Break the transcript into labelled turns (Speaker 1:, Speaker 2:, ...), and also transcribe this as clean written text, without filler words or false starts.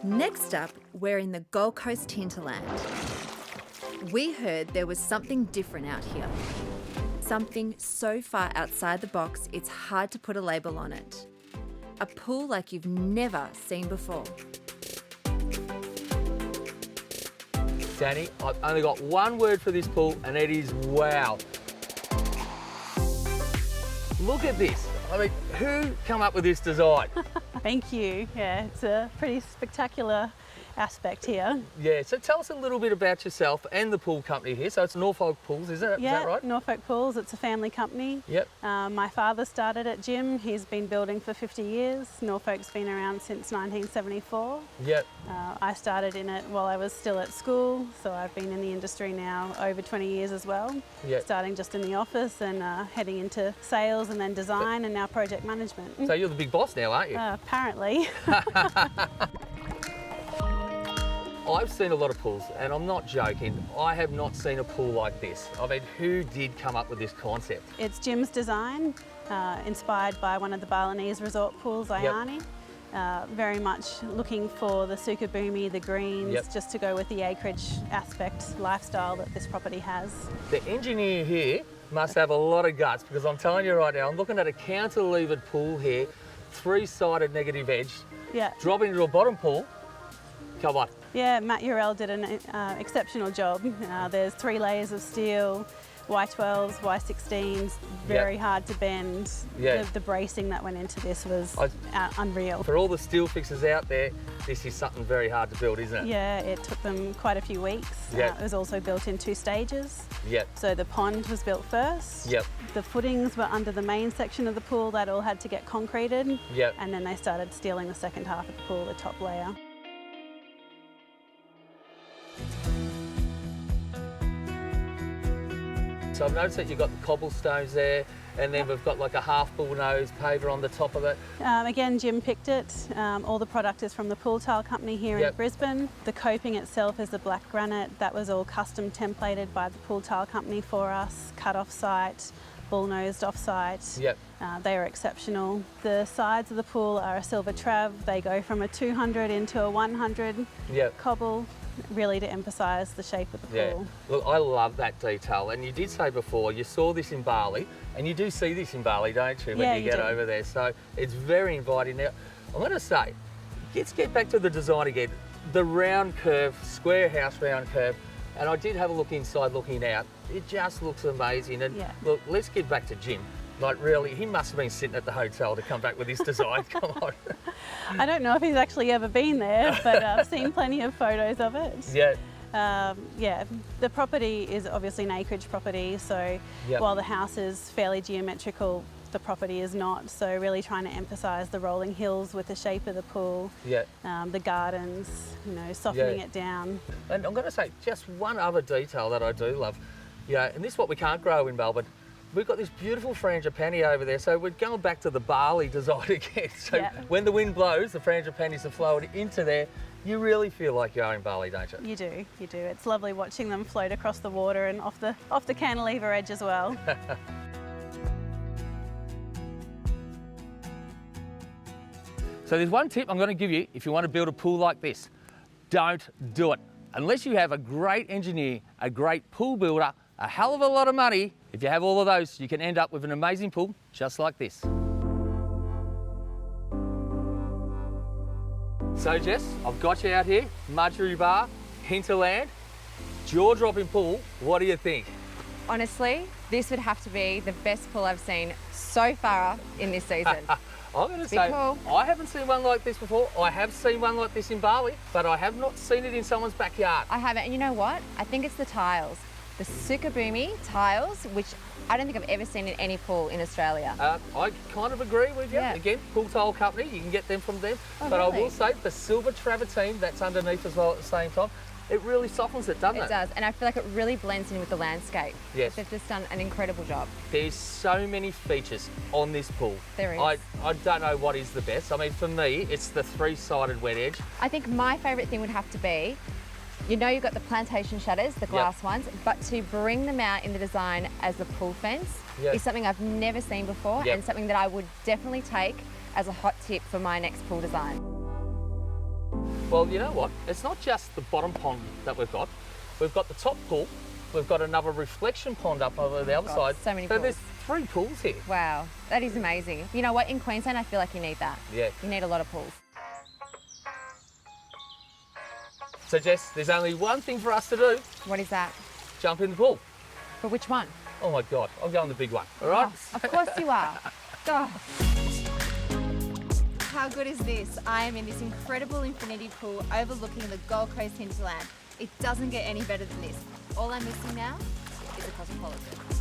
Speaker 1: Next up, we're in the Gold Coast hinterland. We heard there was something different out here. Something so far outside the box, it's hard to put a label on it. A pool like you've never seen before.
Speaker 2: Danny, I've only got one word for this pool, and it is wow. Look at this. I mean, who come up with this design?
Speaker 3: Thank you. Yeah, it's a pretty spectacular aspect here.
Speaker 2: Yeah, so tell us a little bit about yourself and the pool company here. So it's Norfolk Pools, isn't it?
Speaker 3: Yeah,
Speaker 2: Is that right?
Speaker 3: Norfolk Pools. It's a family company.
Speaker 2: Yep.
Speaker 3: My father started at Jim. He's been building for 50 years. Norfolk's been around since 1974.
Speaker 2: Yep.
Speaker 3: I started in it while I was still at school, so I've been in the industry now over 20 years as well.
Speaker 2: Yep.
Speaker 3: Starting just in the office and heading into sales and then design and now project management.
Speaker 2: So you're the big boss now, aren't you?
Speaker 3: Apparently.
Speaker 2: I've seen a lot of pools, and I'm not joking. I have not seen a pool like this. I mean, who did come up with this concept?
Speaker 3: It's Jim's design, inspired by one of the Balinese resort pools, Ayani. Very much looking for the sukabumi, the greens, just to go with the acreage aspect, lifestyle that this property has.
Speaker 2: The engineer here must have a lot of guts, because I'm telling you right now, I'm looking at a cantilevered pool here, three-sided negative edge, dropping into a bottom pool. Come on.
Speaker 3: Yeah, Matt Urell did an exceptional job. There's 3 layers of steel, Y12s, Y16s, very hard to bend. The bracing that went into this was unreal.
Speaker 2: For all the steel fixers out there, this is something very hard to build, isn't it?
Speaker 3: Yeah, it took them quite a few weeks. It was also built in 2 stages. So the pond was built first. The footings were under the main section of the pool. That all had to get concreted. And then they started steeling the second half of the pool, the top layer.
Speaker 2: So I've noticed that you've got the cobblestones there, and then we've got like a half bullnose paver on the top of it.
Speaker 3: Again, Jim picked it. All the product is from the Pool Tile Company here in Brisbane. The coping itself is the black granite. That was all custom templated by the Pool Tile Company for us, cut off site, bull-nosed off site. They are exceptional. The sides of the pool are a silver trav. They go from a 200 into a 100 cobble, really to emphasise the shape of the pool.
Speaker 2: Look, I love that detail. And you did say before, you saw this in Bali, and you do see this in Bali, don't you, when you get over there? So it's very inviting. Now, I'm going to say, let's get back to the design again. The round curve, square house round curve, and I did have a look inside looking out. It just looks amazing. And look, let's get back to Jim. Like really, he must have been sitting at the hotel to come back with this design. Come on.
Speaker 3: I don't know if he's actually ever been there, but I've seen plenty of photos of it. The property is obviously an acreage property, so while the house is fairly geometrical, the property is not. So really trying to emphasise the rolling hills with the shape of the pool, the gardens, softening it down.
Speaker 2: And I'm going to say just one other detail that I do love, and this is what we can't grow in Melbourne. We've got this beautiful frangipani over there, so we're going back to the Bali design again. So when the wind blows, the frangipanis are flowing into there. You really feel like you're in Bali, don't you?
Speaker 3: You do, you do. It's lovely watching them float across the water and off the cantilever edge as well.
Speaker 2: So there's one tip I'm going to give you if you want to build a pool like this. Don't do it. Unless you have a great engineer, a great pool builder, a hell of a lot of money. If you have all of those, you can end up with an amazing pool just like this. So Jess, I've got you out here, Marjorie Bar, Hinterland, jaw-dropping pool. What do you think?
Speaker 4: Honestly, this would have to be the best pool I've seen so far in this season.
Speaker 2: I'm going to say, I haven't seen one like this before. I have seen one like this in Bali, but I have not seen it in someone's backyard.
Speaker 4: I haven't, and you know what? I think it's the tiles. The sukabumi tiles, which I don't think I've ever seen in any pool in Australia.
Speaker 2: I kind of agree with you. Again, Pool Tile Company, you can get them from them. But really? I will say the silver travertine that's underneath as well at the same time, it really softens it, doesn't it?
Speaker 4: It does, and I feel like it really blends in with the landscape.
Speaker 2: Yes.
Speaker 4: They've just done an incredible job.
Speaker 2: There's so many features on this pool.
Speaker 4: There is.
Speaker 2: I don't know what is the best. I mean, for me, it's the three-sided wet edge.
Speaker 4: I think my favourite thing would have to be, you've got the plantation shutters, the glass ones, but to bring them out in the design as a pool fence is something I've never seen before and something that I would definitely take as a hot tip for my next pool design.
Speaker 2: Well, you know what? It's not just the bottom pond that we've got. We've got the top pool. We've got another reflection pond up over the other side.
Speaker 4: So many pools.
Speaker 2: There's 3 pools here.
Speaker 4: Wow, that is amazing. You know what? In Queensland, I feel like you need that.
Speaker 2: Yeah.
Speaker 4: You need a lot of pools.
Speaker 2: So, Jess, there's only one thing for us to do.
Speaker 4: What is that?
Speaker 2: Jump in the pool.
Speaker 4: For which one?
Speaker 2: Oh my God, I'll go in the big one, all right?
Speaker 4: Oh, of course you are. Oh.
Speaker 1: How good is this? I am in this incredible infinity pool overlooking the Gold Coast hinterland. It doesn't get any better than this. All I'm missing now is a cosmopolitan.